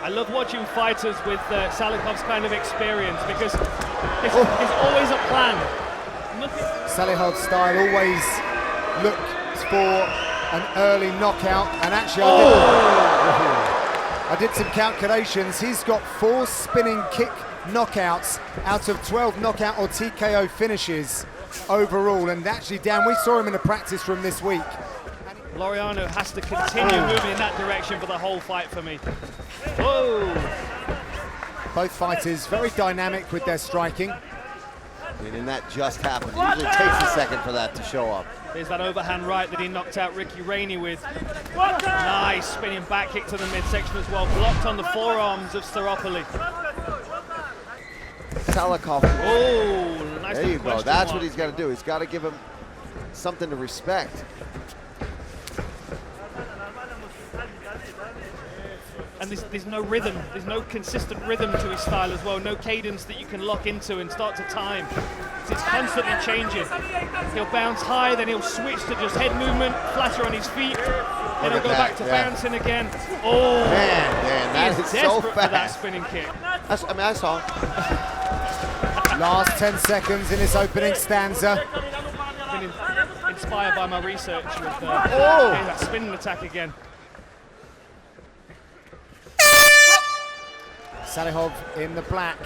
I love watching fighters with Salihov's kind of experience because there's always a plan. Salihov's style always looks for an early knockout, and actually I did some calculations. He's got 4 spinning kick knockouts out of 12 knockout or TKO finishes overall, and actually, Dan, we saw him in a practice room this week. Lorea노 has to continue moving in that direction for the whole fight for me. Whoa! Both fighters very dynamic with their striking. And that just happened. It usually takes a second for that to show up. There's that overhand right that he knocked out Ricky Rainey with. Nice spinning back kick to the midsection as well. Blocked on the forearms of Staropoli. Salikhov. Oh, nice. There you go. That's what he's got to do. He's got to give him something to respect. And there's no rhythm, there's no consistent rhythm to his style as well, no cadence that you can lock into and start to time. It's constantly changing. He'll bounce high, then he'll switch to just head movement, flatter on his feet, then he'll go back to bouncing again. Oh, man, that is so fast. For that spinning kick. I saw. Last 10 seconds in this opening stanza. Been inspired by my research with that spinning attack again. Salihov in the black.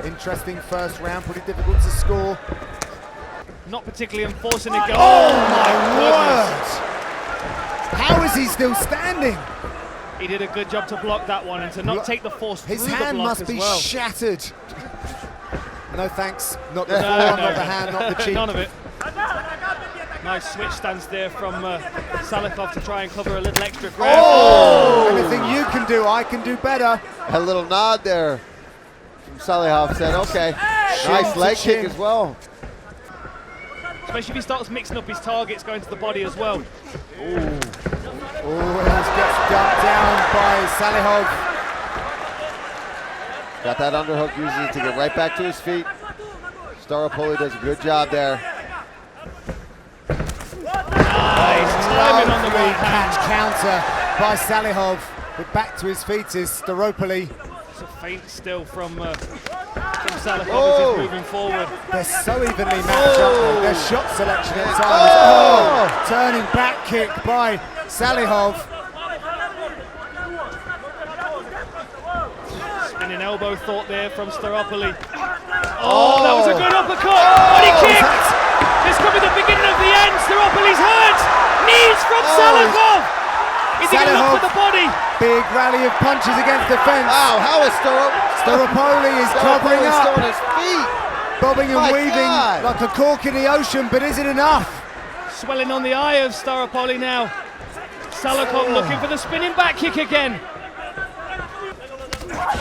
Interesting first round, pretty difficult to score. Not particularly enforcing it. Oh my word! How is he still standing? He did a good job to block that one and to not take the force through the block. His hand must be shattered. No thanks, not the forearm, not the hand, not the cheek. None of it. Nice switch stance there from Salikhov to try and cover a little extra ground. Oh! Anything you can do, I can do better. A little nod there from Salikhov, said, okay. Nice leg kick as well. Especially if he starts mixing up his targets going to the body as well. Oh, he gets dumped down by Salihov. Got that underhook usually to get right back to his feet. Staropoli does a good job there. Nice timing on the right catch counter by Salihov. But back to his feet is Staropoli. It's a feint still from Salikhov as he's moving forward. They're so evenly matched up. Their shot selection at times. Turning back kick by Salihov. Spinning elbow thought there from Staropoli. Oh, that was a good uppercut. Body kick. This could be the beginning of the end. Staropoli's hurt. Knees from Salikhov. Is he going to look for the body? Big rally of punches against the fence. Wow, how is Staropoli is covering up. Still on his feet. Bobbing and weaving like a cork in the ocean, but is it enough? Swelling on the eye of Staropoli now. Salikhov looking for the spinning back kick again.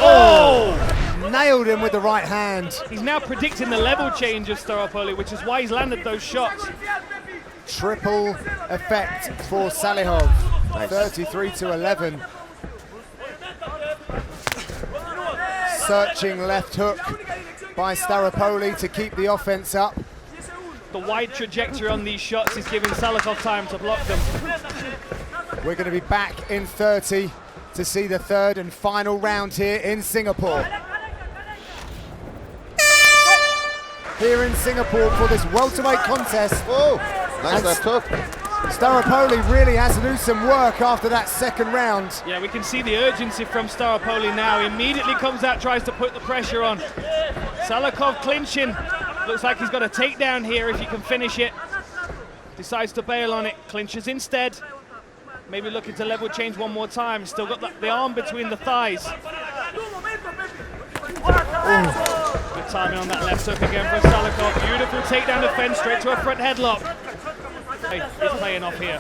Oh! Nailed him with the right hand. He's now predicting the level change of Staropoli, which is why he's landed those shots. Triple effect for Salihov. Nice. 33-11. Searching left hook by Staropoli to keep the offense up. The wide trajectory on these shots is giving Salikhov time to block them. We're going to be back in 30 to see the third and final round here in Singapore. Here in Singapore for this welterweight contest. Whoa, nice left hook. Staropoli really has to do some work after that second round. Yeah, we can see the urgency from Staropoli now. He immediately comes out, tries to put the pressure on. Salikhov clinching. Looks like he's got a takedown here if he can finish it. Decides to bail on it, clinches instead. Maybe looking to level change one more time. Still got the arm between the thighs. Good timing on that left hook again for Salikhov. Beautiful takedown defense, straight to a front headlock. Hey, he's playing off here.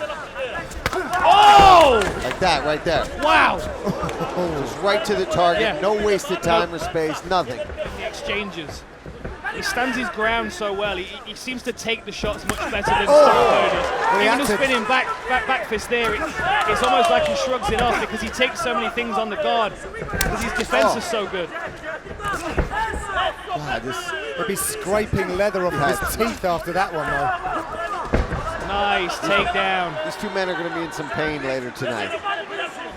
Oh! Like that, right there. Wow! Just right to the target, no wasted time or space, nothing. The exchanges. He stands his ground so well. He seems to take the shots much better than Staropoli. Even the spinning back fist there, it's almost like he shrugs it off because he takes so many things on the guard because his defense is so good. God, he'll be scraping leather off his teeth after that one, though. Nice takedown. These two men are going to be in some pain later tonight.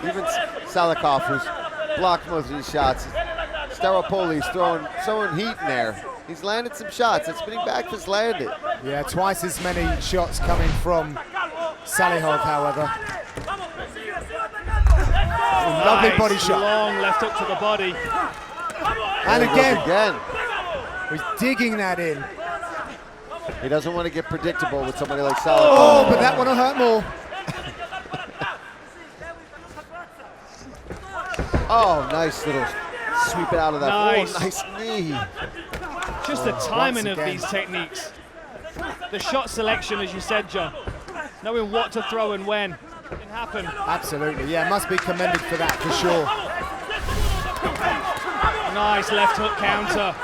Even Salikhov, who's blocked most of these shots. Staropoli's throwing heat in there. He's landed some shots. That spinning back fist landed. Yeah, twice as many shots coming from Salihov, however. Lovely Nice, body shot. Long left hook to the body. And again, Again. he's digging that in. He doesn't want to get predictable with somebody like Salihov. Oh, but that one will hurt more. Oh, nice little sweep it out of that. Nice. Oh, nice knee. Just the timing once of again. these techniques. The shot selection, as you said, John. Knowing what to throw and when can happen. Absolutely, yeah, must be commended for that, for sure. Nice left hook counter.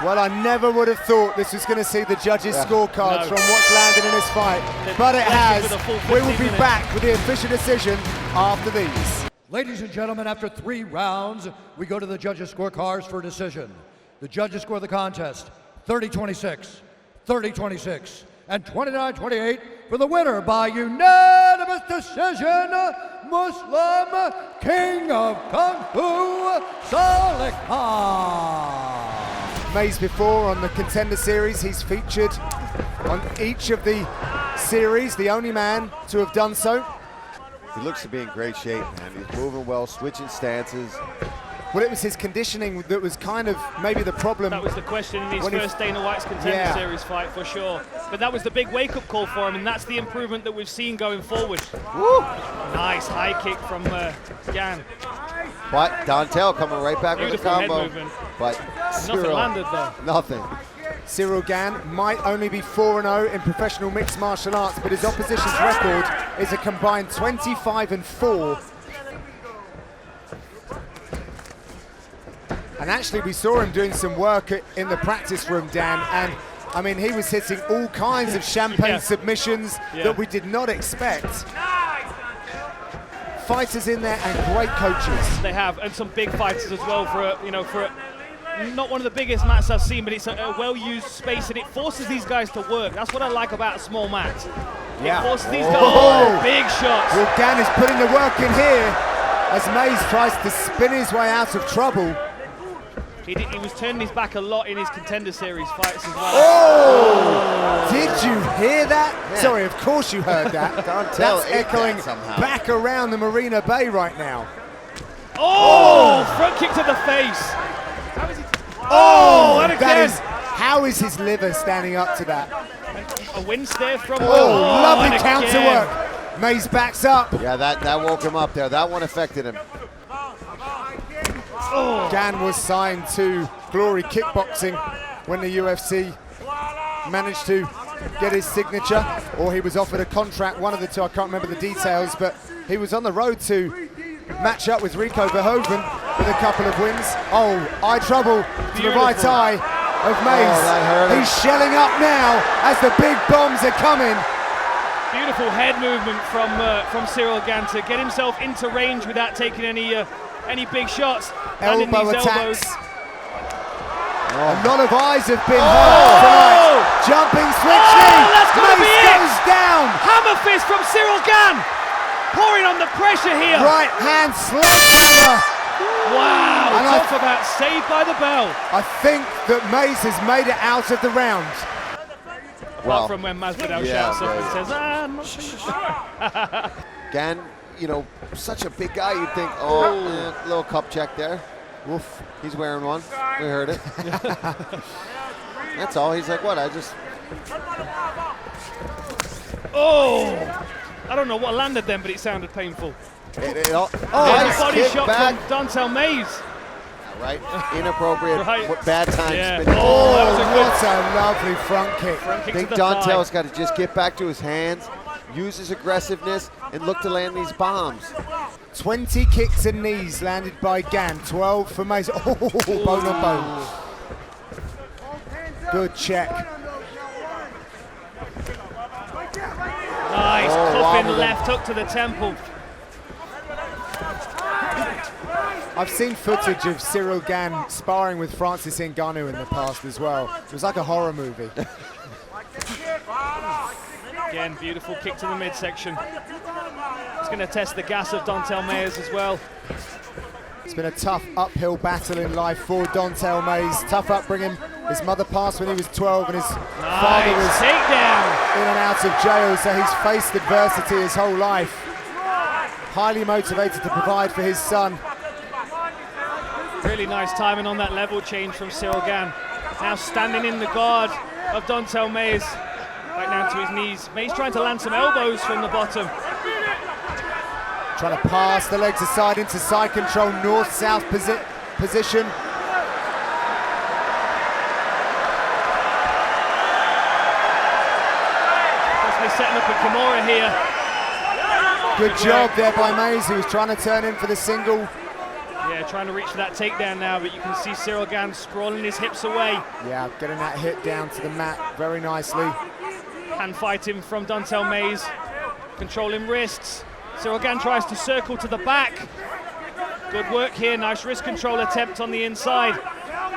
Well, I never would have thought this was going to see the judges' scorecards from what's landed in this fight, but it has. With a full We will 15 be minutes. back with the official decision after these. Ladies and gentlemen, after 3 rounds, we go to the judges' scorecards for a decision. The judges score the contest 30-26, 30-26, and 29-28 for the winner by unanimous decision, Muslim King of Kung Fu, Salihov. Mays before on the Contender Series, he's featured on each of the series, the only man to have done so. He looks to be in great shape, man. He's moving well, switching stances. Well, it was his conditioning that was kind of maybe the problem. That was the question in his When he- first Dana White's Contender Yeah. Series fight, for sure. But that was the big wake-up call for him, and that's the improvement that we've seen going forward. Woo! Nice high kick from Gan. But Dantel coming right back with the Beautiful head combo. movement. But Nothing Cyril, landed though. nothing. Cyril Gan might only be 4-0 in professional mixed martial arts, but his opposition's record is a combined 25-4. And actually, we saw him doing some work in the practice room, Dan, and I mean, he was hitting all kinds of champagne submissions that we did not expect. Fighters in there and great coaches. They have, and some big fighters as well for not one of the biggest mats I've seen, but it's a well-used space, and it forces these guys to work. That's what I like about a small mat. It forces these guys. Big shots. Well, Gan is putting the work in here as Mays tries to spin his way out of trouble. He was turning his back a lot in his Contender Series fights as well. Oh! Did you hear that? Yeah. Sorry, of course you heard that. That's ate echoing that somehow. back around the Marina Bay right now. Oh! Front kick to the face. Oh! and again. How is his liver standing up to that? A win stare from Lovely and counter again. work. Mays backs up. Yeah, that woke him up there. That one affected him. Gan was signed to Glory Kickboxing when the UFC managed to get his signature, or he was offered a contract, one of the two, I can't remember the details, but he was on the road to match up with Rico Verhoeven with a couple of wins. Oh, eye trouble to the right eye of Mays. that hurt him. He's shelling up now as the big bombs are coming. Beautiful head movement from Cyril Gan to get himself into range without taking any big shots. Landing Elbow these elbows. attacks. A lot of eyes have been hurt tonight. Jumping switch knee. That's gonna be Mace it. goes down. Hammer fist from Cyril Gan. Pouring on the pressure here. Right hand slam. Wow. And Talk about saved by the bell. I think that Mace has made it out of the round. Well, Apart from when Masvidal yeah, shouts up yeah. and says, I'm not sure. Gan, such a big guy, you'd think, little cup check there. Woof, he's wearing one. We heard it. That's all. He's like, what? I don't know what landed then, but it sounded painful. Nice Body kick shot back. from Dantel Mays. Right, inappropriate, Right. bad time Yeah. spinning. Oh, that was a good What a lovely front kick. front kick I think to the thigh. Dantel's got to just get back to his hands, use his aggressiveness, and look to land these bombs. 20 kicks and knees landed by Gan. 12 for Mace. Oh, bone on bone. Good check. Nice cuffing wobbled him. left hook to the temple. I've seen footage of Cyril Gan sparring with Francis Ngannou in the past as well. It was like a horror movie. Again, beautiful kick to the midsection. going to test the gas of Don'Tale Mayes as well. It's been a tough uphill battle in life for Don'Tale Mayes. Tough upbringing. His mother passed when he was 12 and his father was takedown in and out of jail, so he's faced adversity his whole life. Highly motivated to provide for his son. Really nice timing on that level change from Ciryl Gane. Now standing in the guard of Don'Tale Mayes. Back down to his knees. Mayes trying to land some elbows from the bottom. Trying to pass the legs aside into side control, north-south position. Possibly setting up a Kimura here. Good job there by Mayes, who was trying to turn in for the single. Yeah, trying to reach for that takedown now, but you can see Ciryl Gane sprawling his hips away. Yeah, getting that hit down to the mat very nicely. Hand fighting from Don'Tale Mayes, controlling wrists. Ciryl Gane tries to circle to the back. Good work here, nice wrist control attempt on the inside.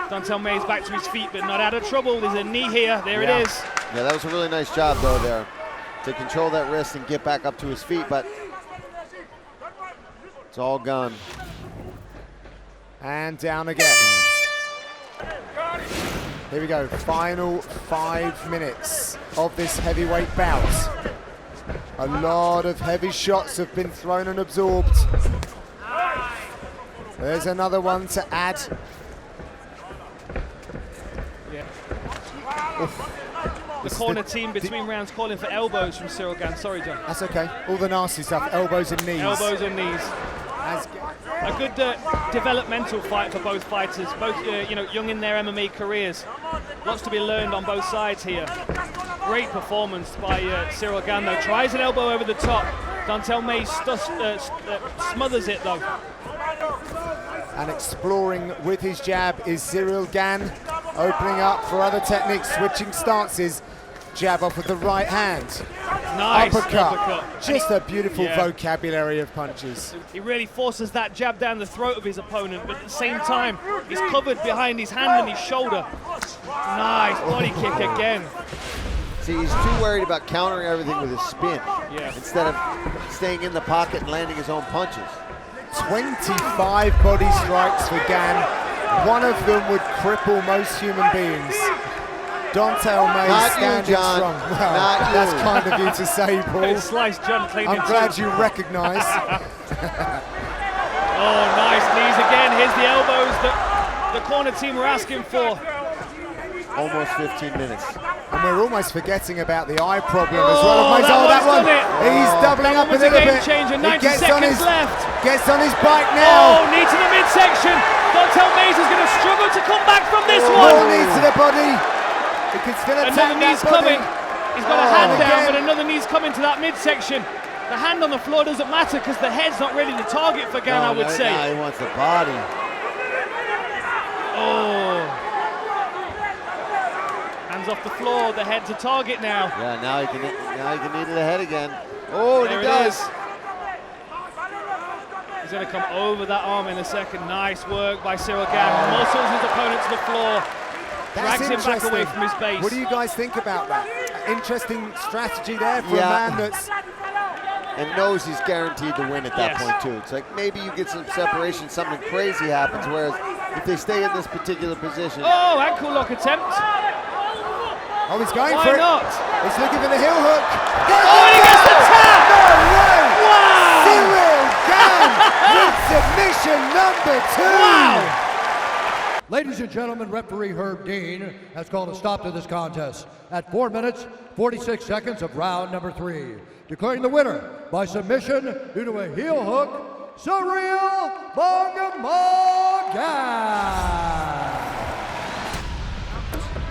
Don'Tale Mayes back to his feet, but not out of trouble. There's a knee here, there it is. Yeah, that was a really nice job though there, to control that wrist and get back up to his feet, but it's all gone. And down again. Here we go, final 5 minutes of this heavyweight bout. A lot of heavy shots have been thrown and absorbed. There's another one to add. Yeah. The corner team between rounds calling for elbows from Ciryl Gane. Sorry, John. That's okay. All the nasty stuff, elbows and knees. Elbows and knees. A good developmental fight for both fighters, both young in their MMA careers. Lots to be learned on both sides here. Great performance by Ciryl Gane though. Tries an elbow over the top. Don'Tale Mayes smothers it though. And exploring with his jab is Ciryl Gane, opening up for other techniques, switching stances. Jab off with the right hand. Nice uppercut. Just a beautiful vocabulary of punches. He really forces that jab down the throat of his opponent, but at the same time, he's covered behind his hand and his shoulder. Nice body kick again. See, he's too worried about countering everything with his spin instead of staying in the pocket and landing his own punches. 25 body strikes for Gane. One of them would cripple most human beings. Don'Tale Mayes standing strong. Well, that's kind of you to say, Paul. Slice John clean. I'm glad you recognise. Oh, nice knees again. Here's the elbows that the corner team were asking for. Almost 15 minutes. And we're almost forgetting about the eye problem as well. That one. He's doubling up a little bit. Changer. 90 he gets seconds left. Gets on his bike now. Oh, knee to the midsection. Don'Tale Mayes is going to struggle to come back from this one. More knee to the body. He can still attack another knee's coming. He's got a hand down, but another knee's coming to that midsection. The hand on the floor doesn't matter because the head's not really the target for Gane, I would say. He wants the body. Oh. Hands off the floor, the head's a target now. Yeah, now he can knee to the head again. Oh, and he does. He's going to come over that arm in a second. Nice work by Ciryl Gane. Muscles his opponent to the floor. Drags him back away from his base. What do you guys think about that? Interesting strategy there for a man that's... And knows he's guaranteed to win at that point too. It's like maybe you get some separation, something crazy happens, whereas if they stay in this particular position... Oh, ankle lock attempt. Oh, he's going Why for it. not? He's looking for the heel hook. Oh, and he gets the tap! No way! Wow! Ciryl Gane with submission number 2! Wow! Ladies and gentlemen, referee Herb Dean has called a stop to this contest at 4 minutes, 46 seconds of round number 3. Declaring the winner by submission due to a heel hook, Ciryl Gane.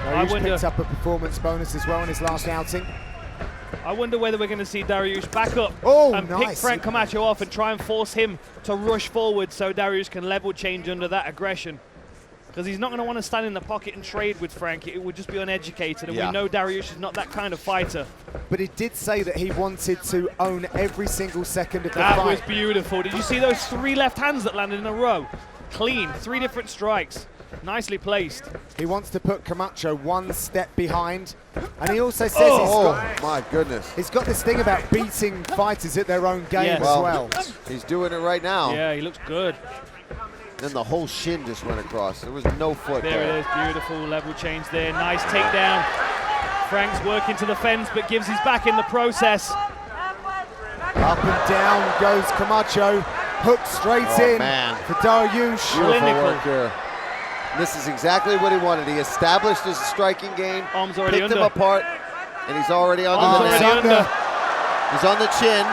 Dariush picked up a performance bonus as well in his last outing. I wonder whether we're going to see Dariush back up and pick Frank Camacho off and try and force him to rush forward so Dariush can level change under that aggression. Because he's not going to want to stand in the pocket and trade with Frank. It would just be uneducated, and we know Dariush is not that kind of fighter. But he did say that he wanted to own every single second of the fight. That was beautiful. Did you see those 3 left hands that landed in a row? Clean, 3 different strikes. Nicely placed. He wants to put Camacho one step behind, and he also says my goodness. he's got this thing about beating fighters at their own game Yes. as well. He's doing it right now. Yeah, he looks good. Then the whole shin just went across. There was no foot There it is, beautiful level change there. Nice takedown. Frank's working to the fence, but gives his back in the process. Up and down goes Camacho, hooked straight in for Daryush. Beautiful Clinical. work here. This is exactly what he wanted. He established his striking game, Arms already picked under. him apart, and he's already under Arms the already neck. under. He's on the chin.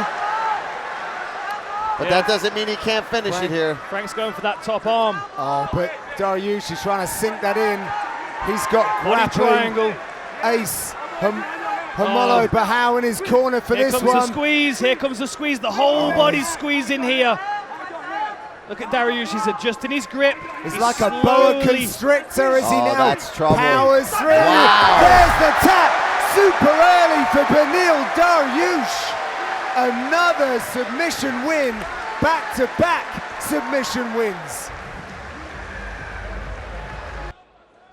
But Yeah. that doesn't mean he can't finish it here. Frank's going for that top arm. Oh, but Daryush is trying to sink that in. He's got Body grappling triangle. ace. Hamolo Bahau in his corner for Here this comes one. the squeeze. Here comes the squeeze. The whole body's squeezing here. Look at Daryush. He's adjusting his grip. He's like a boa constrictor as he Oh, now that's trouble. powers through. Wow. There's the tap. Super early for Beneil Dariush. Another submission win. Back-to-back submission wins.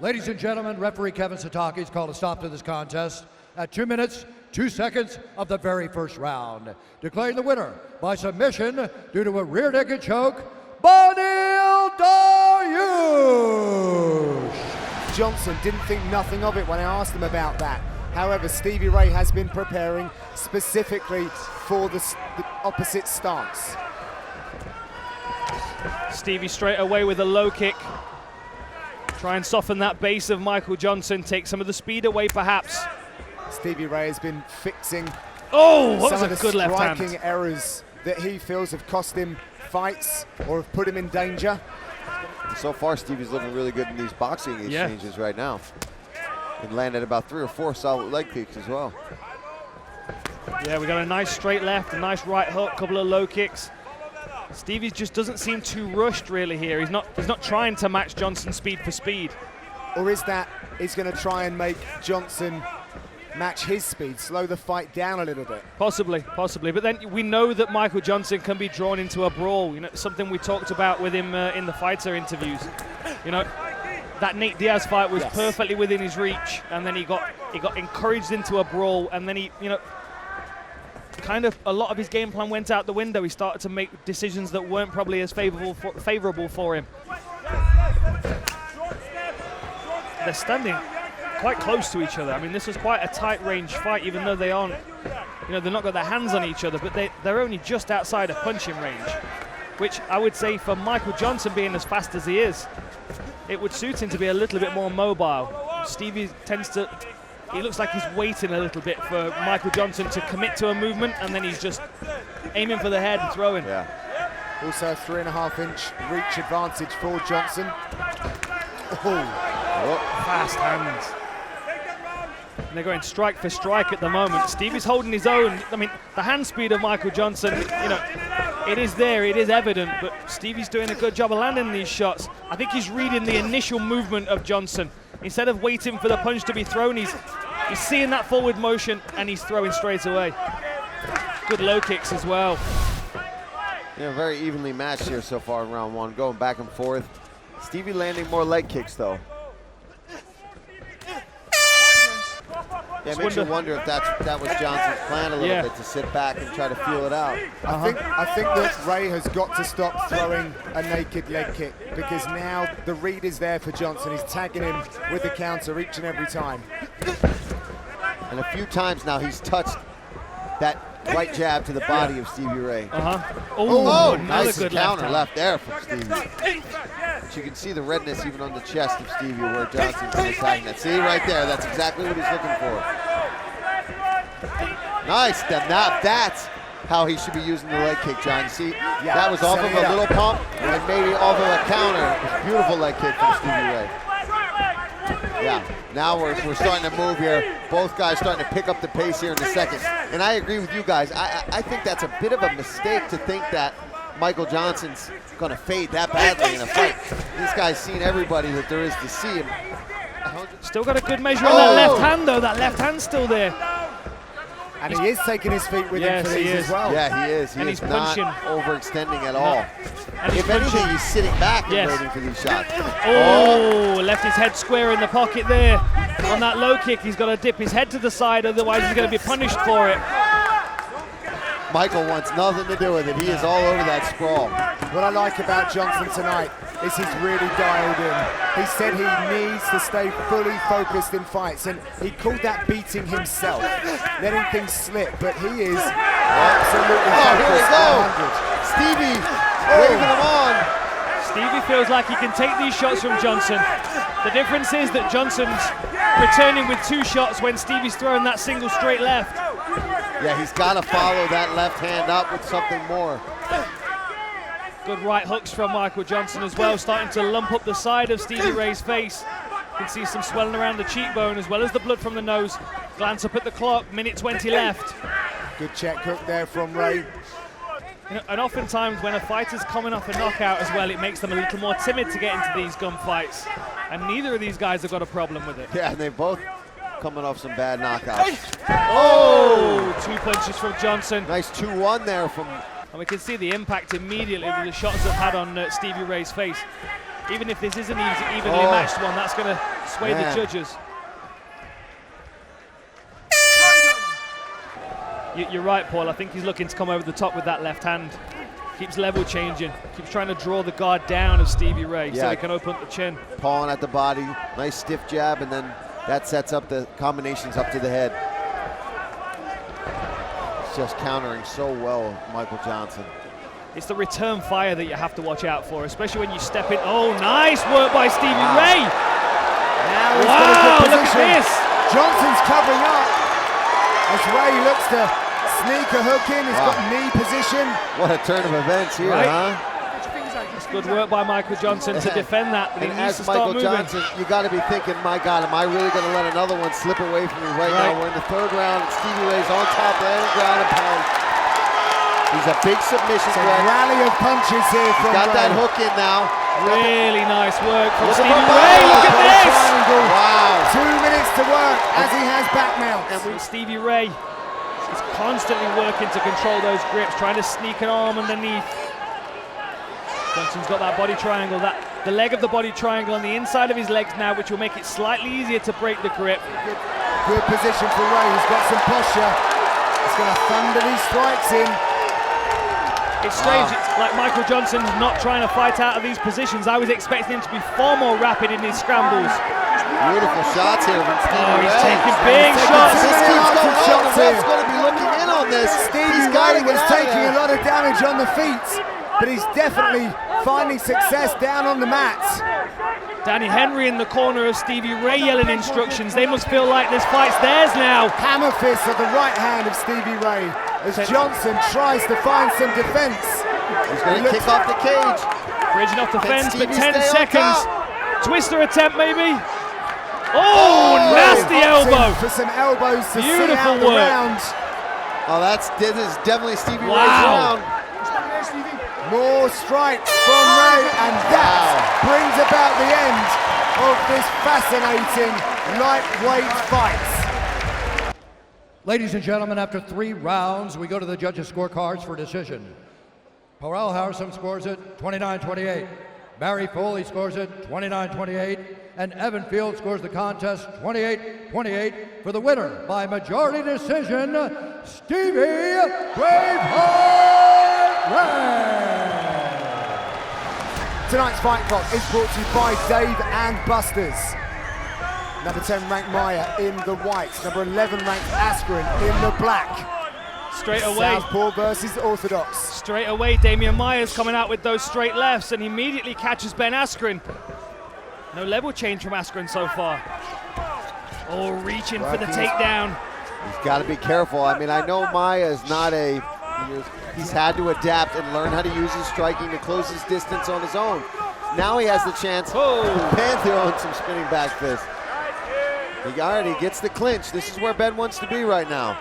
Ladies and gentlemen, referee Kevin Satake has called a stop to this contest at 2 minutes, 2 seconds of the very first round, declaring the winner by submission due to a rear naked choke, Beneil Dariush. Johnson didn't think nothing of it when I asked him about that. However, Stevie Ray has been preparing specifically for the opposite stance. Stevie straight away with a low kick. Try and soften that base of Michael Johnson, take some of the speed away perhaps. Stevie Ray has been fixing Oh, what some was of a the good left striking hand. errors that he feels have cost him fights or have put him in danger. So far, Stevie's looking really good in these boxing exchanges right now. And landed about 3 or 4 solid leg kicks as well. Yeah, we got a nice straight left, a nice right hook, couple of low kicks. Stevie just doesn't seem too rushed really here. He's not trying to match Johnson's speed for speed. Or is that he's going to try and make Johnson match his speed, slow the fight down a little bit? Possibly. But then we know that Michael Johnson can be drawn into a brawl. You know, something we talked about with him in the fighter interviews. You know, that Nate Diaz fight was perfectly within his reach, and then he got encouraged into a brawl, and then he, you know, kind of a lot of his game plan went out the window. He started to make decisions that weren't probably as favorable for him. They're standing quite close to each other. I mean, this was quite a tight range fight, even though they aren't, you know, they're not got their hands on each other, but they're only just outside of punching range, which I would say for Michael Johnson being as fast as he is, it would suit him to be a little bit more mobile. Stevie tends to, he looks like he's waiting a little bit for Michael Johnson to commit to a movement, and then he's just aiming for the head and throwing. Yeah. Also a 3.5-inch reach advantage for Johnson. Fast hands. And they're going strike for strike at the moment. Stevie's holding his own. I mean, the hand speed of Michael Johnson, you know, it is there, it is evident, but Stevie's doing a good job of landing these shots. I think he's reading the initial movement of Johnson. Instead of waiting for the punch to be thrown, he's seeing that forward motion and he's throwing straight away. Good low kicks as well. Yeah, very evenly matched here so far in round 1, going back and forth. Stevie landing more leg kicks though. Yeah, it makes you wonder if that was Johnson's plan a little bit, to sit back and try to feel it out. I think that Ray has got to stop throwing a naked leg kick, because now the read is there for Johnson. He's tagging him with the counter each and every time. And a few times now he's touched that right jab to the body of Stevie Ray. Oh, nice good counter left there from Stevie. But you can see the redness even on the chest of Stevie where Johnson's attacking that. See right there, that's exactly what he's looking for. Nice, now that's how he should be using the leg kick, John. You see, that was off of a little pump and maybe off of a counter. It was a beautiful leg kick from Stevie Ray. Yeah, now we're starting to move here. Both guys starting to pick up the pace here in the second. And I agree with you guys. I think that's a bit of a mistake to think that Michael Johnson's going to fade that badly in a fight. This guy's seen everybody that there is to see him. Still got a good measure on that left hand though. That left hand's still there. And he is taking his feet with him for these as well. Yeah, he is. He is not overextending at all. And he's If anything, punching. he's sitting back Yes. and waiting for these shots. Oh, left his head square in the pocket there. On that low kick, he's got to dip his head to the side, otherwise he's going to be punished for it. Michael wants nothing to do with it. He is all over that sprawl. What I like about Johnson tonight is he's really dialed in. He said he needs to stay fully focused in fights, and he called that beating himself, letting things slip, but he is absolutely Here we focused go. on 100. Stevie waving him on. Stevie feels like he can take these shots from Johnson. The difference is that Johnson's returning with 2 shots when Stevie's throwing that single straight left. Yeah, he's got to follow that left hand up with something more. Good right hooks from Michael Johnson as well, starting to lump up the side of Stevie Ray's face. You can see some swelling around the cheekbone as well as the blood from the nose. Glance up at the clock, minute 20 left. Good check hook there from Ray. You know, and oftentimes when a fighter's coming off a knockout as well, it makes them a little more timid to get into these gunfights. And neither of these guys have got a problem with it. Yeah, and they both coming off some bad knockouts. Oh, 2 punches from Johnson. Nice 2-1 there from... And we can see the impact immediately that the shots have had on Stevie Ray's face. Even if this isn't evenly matched one, that's going to sway the judges. You're right, Paul. I think he's looking to come over the top with that left hand. Keeps level changing. Keeps trying to draw the guard down of Stevie Ray so he can open up the chin. Pawing at the body. Nice stiff jab, and then that sets up the combinations up to the head. He's just countering so well, Michael Johnson. It's the return fire that you have to watch out for, especially when you step in. Oh, nice work by Stevie Ray. Now he's got a Wow, good look at position. this. Johnson's covering up as Ray looks to sneak a hook in. He's got knee position. What a turn of events here, huh? It's good work by Michael Johnson to defend that, but he And needs as to start Michael moving. Johnson, you got to be thinking, my God, am I really going to let another one slip away from me right now? We're in the 3rd round, and Stevie Ray's on top, landing ground and pound. He's a big submission It's a threat. rally of punches here from Got Ray. that hook in now. Really nice work from Look at Stevie the Ray. Look at Right this. triangle. Wow. 2 minutes to work as he has back mounts. And Stevie Ray is constantly working to control those grips, trying to sneak an arm underneath. Johnson's got that body triangle, the leg of the body triangle on the inside of his legs now, which will make it slightly easier to break the grip. Good position for Ray. He's got some posture. He's going to thunder these strikes in. It's strange, it's like Michael Johnson's not trying to fight out of these positions. I was expecting him to be far more rapid in his scrambles. Beautiful shots here from Stevie Ray. He's taking big shots. This keeps going on. Shots The ref's here. going to be looking in on this. Stevie Ray was taking a lot of damage on the feet, but he's definitely finding success down on the mats. Danny Henry in the corner of Stevie Ray yelling instructions. They must feel like this fight's theirs now. Hammer fist of the right hand of Stevie Ray as Johnson tries to find some defense. He's going to kick off the cage. Bridging off the Can fence, but Stevie 10 stay on seconds. top? Twister attempt maybe. Oh, nasty Opting elbow. for some elbows to see Beautiful out the work. round. Oh, this is definitely Stevie Wow. Ray's round. More strikes from Ray, and that brings about the end of this fascinating lightweight fight. Ladies and gentlemen, after 3 rounds, we go to the judges' scorecards for decision. Porel Harrison scores it 29-28. Barry Foley scores it 29-28. And Evan Field scores the contest 28-28 for the winner by majority decision, Stevie Braveheart Ray. Tonight's Fight Clock is brought to you by Dave and Buster's. Number 10 ranked Maya in the white. Number 11 ranked Askren in the black. Straight away. Southpaw versus Orthodox. Straight away, Damian Maia's coming out with those straight lefts and immediately catches Ben Askren. No level change from Askren so far. Oh, reaching for the takedown. He's got to be careful. I mean, I know Maya is not he's had to adapt and learn how to use his striking to close his distance on his own. Now he has the chance to pantheon some spinning back fists. He gets the clinch. This is where Ben wants to be right now.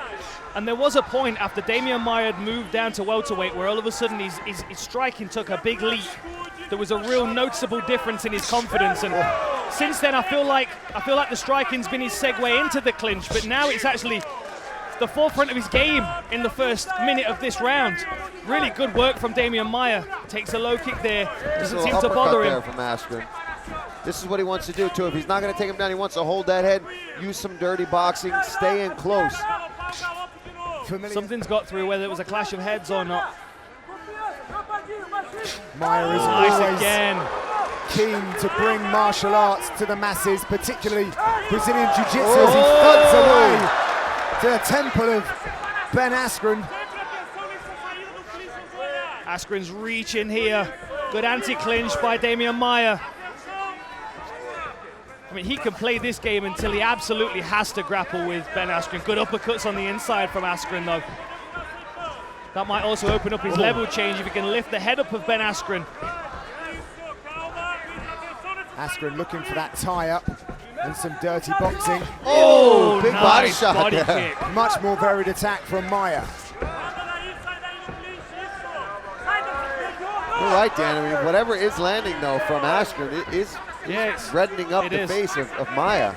And there was a point after Damian Maia had moved down to welterweight where all of a sudden his striking took a big leap. There was a real noticeable difference in his confidence, and since then I feel like the striking's been his segue into the clinch, but now it's actually the forefront of his game in the first minute of this round. Really good work from Demian Maia. Takes a low kick there. Doesn't seem to bother him. There from Askren. This is what he wants to do too. If he's not going to take him down, he wants to hold that head, use some dirty boxing, stay in close. Something's got through, whether it was a clash of heads or not. Maia is always keen to bring martial arts to the masses, particularly Brazilian Jiu-Jitsu, as he thuds away to the temple of Ben Askren. Askren's reaching here. Good anti-clinch by Demian Maia. I mean, he can play this game until he absolutely has to grapple with Ben Askren. Good uppercuts on the inside from Askren, though. That might also open up his level change if he can lift the head up of Ben Askren. Askren looking for that tie-up and some dirty boxing. Oh, big body Nice shot body there. kick. Much more varied attack from Maia. You're right, Dan. I mean, whatever is landing, though, from Askren, it is reddening up the face of Maia.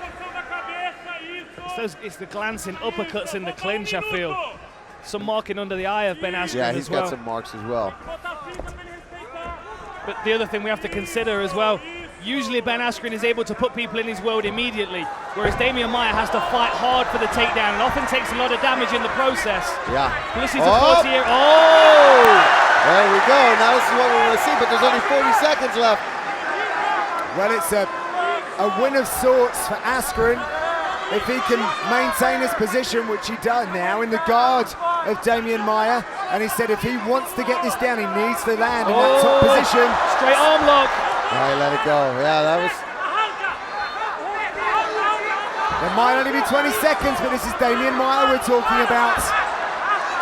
It's the glancing uppercuts in the clinch, I feel. Some marking under the eye of Ben Askren as well. Yeah, he's got some marks as well. But the other thing we have to consider as well, usually Ben Askren is able to put people in his world immediately, whereas Demian Maia has to fight hard for the takedown and often takes a lot of damage in the process. Yeah. Publicity's a 40-year. Oh! There we go. Now this is what we want to see, but there's only 40 seconds left. Well, it's a win of sorts for Askren if he can maintain his position, which he does now, in the guard of Demian Maia. And he said if he wants to get this down, he needs to land in that top position. Straight arm lock. Yeah, he let it go. Yeah, that was... There might only be 20 seconds, but this is Demian Maia we're talking about.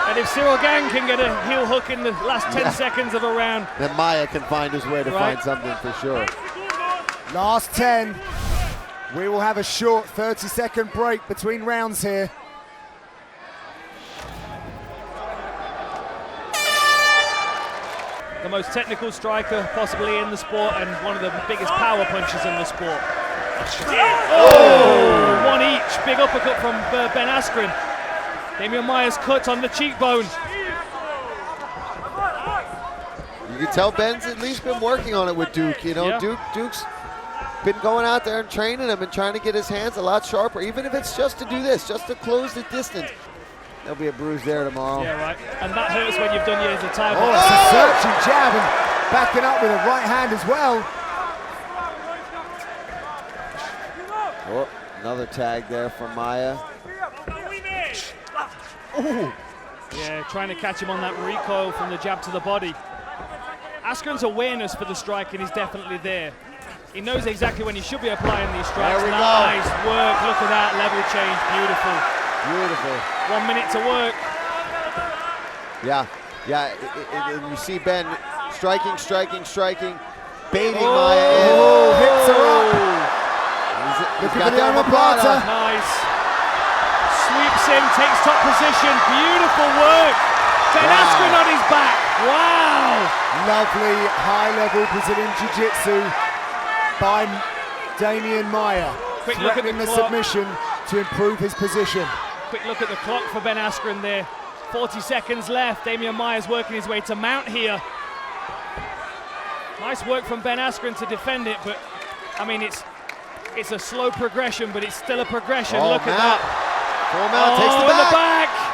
And if Cyril Gang can get a heel hook in the last 10 seconds of a round, then Maia can find his way to find something for sure. Last 10. We will have a short 30-second break between rounds here. the most technical striker possibly in the sport and one of the biggest power punchers in the sport. Oh! One each, big uppercut from Ben Askren. Demian Maia's cut on the cheekbone. You can tell Ben's at least been working on it with Duke. You know, Duke's been going out there and training him and trying to get his hands a lot sharper, even if it's just to do this, just to close the distance. There'll be a bruise there tomorrow. Yeah, right. And that hurts when you've done years of time. Oh, it's a searching jab and backing up with a right hand as well. Oh, another tag there from Maia. Ooh. Yeah, trying to catch him on that recoil from the jab to the body. Askren's awareness for the striking is definitely there. He knows exactly when he should be applying these strikes. There we nice go. work, look at that level change, beautiful. Beautiful. 1 minute to work. Yeah, and you see Ben striking, baiting Maia in. Oh, hits her up. He's Looking got for the that omoplata. Nice. Sweeps in, takes top position, beautiful work. Ben Askren on his back, wow. Lovely high-level Brazilian Jiu-Jitsu by Demian Maia. Quick look at Threatening the the clock. submission to improve his position. Quick look at the clock for Ben Askren there. 40 seconds left. Demian Maia's working his way to mount here. Nice work from Ben Askren to defend it, but I mean it's a slow progression, but it's still a progression. Oh, look at that. Full mount, takes in the the back. back.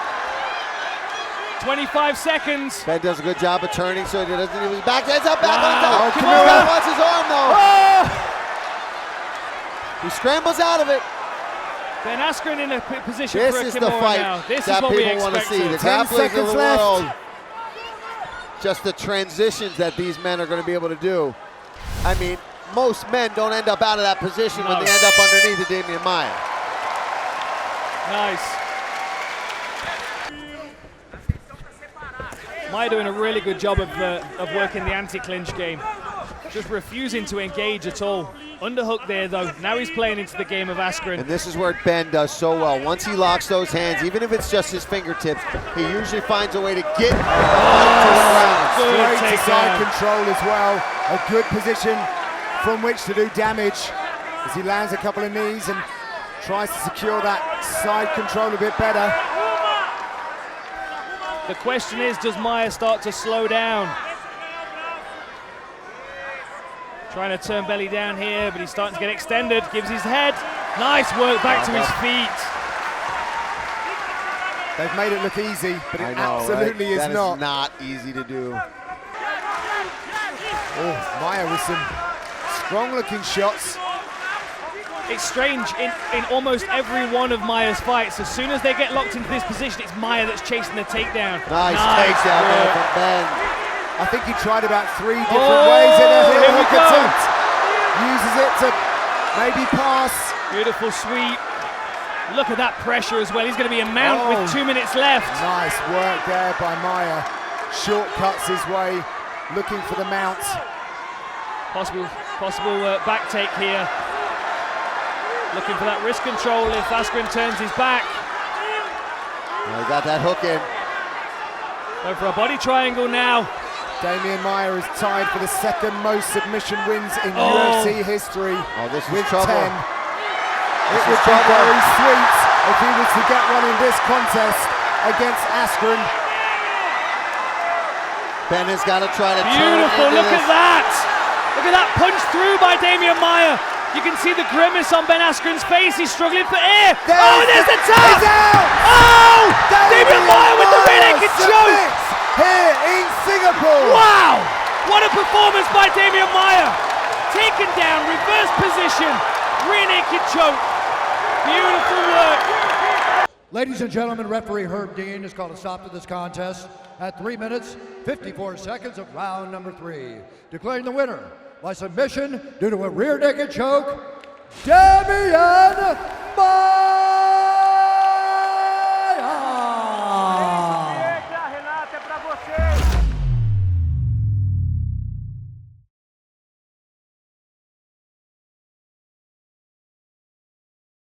25 seconds. Ben does a good job of turning so he doesn't even back. Heads up, back on Wow. top. Come He's on. got to watch his arm though. Oh! He scrambles out of it. Ben Askren in a position This for a is the Kimura fight now. This that is what we people want to see. The expected. 10 grapplers of seconds the left. world. Just the transitions that these men are going to be able to do. I mean, most men don't end up out of that position when No. they end up underneath the Demian Maia. Nice. Maia doing a really good job of working the anti-clinch game. Just refusing to engage at all. Underhook there though. Now he's playing into the game of Askren. And this is where Ben does so well. Once he locks those hands, even if it's just his fingertips, he usually finds a way to get to the ground. Good Straight to takedown. side control as well. A good position from which to do damage as he lands a couple of knees and tries to secure that side control a bit better. The question is, does Maia start to slow down? Trying to turn belly down here, but he's starting to get extended. Gives his head. Nice work back to his feet. They've made it look easy, but it absolutely is not. That is not easy to do. Oh, Maia with some strong-looking shots. It's strange, in almost every one of Maia's fights, as soon as they get locked into this position, it's Maia that's chasing the takedown. Nice takedown there from Ben. I think he tried about 3 different ways in a heel hook attempt. Uses it to maybe pass. Beautiful sweep. Look at that pressure as well. He's going to be a mount with 2 minutes left. Nice work there by Maia. Shortcuts his way, looking for the mount. Possible back take here. Looking for that wrist control if Askren turns his back. He got that hook in. Going for a body triangle now. Damian Maia is tied for the second most submission wins in UFC history This is with trouble. 10. It would be very sweet if he was to get one in this contest against Askren. Ben has got to try to turn Beautiful, into look this. at that. Look at that punch through by Damian Maia. You can see the grimace on Ben Askren's face. He's struggling for air. There's the tap. Oh, Damian Maia with the rear naked choke. Here in Singapore. Wow, what a performance by Damian Maia. Taken down, reverse position, rear naked choke. Beautiful work. Ladies and gentlemen, referee Herb Dean has called a stop to this contest at 3 minutes, 54 seconds of round number 3. Declaring the winner by submission due to a rear naked choke, Damian Maia!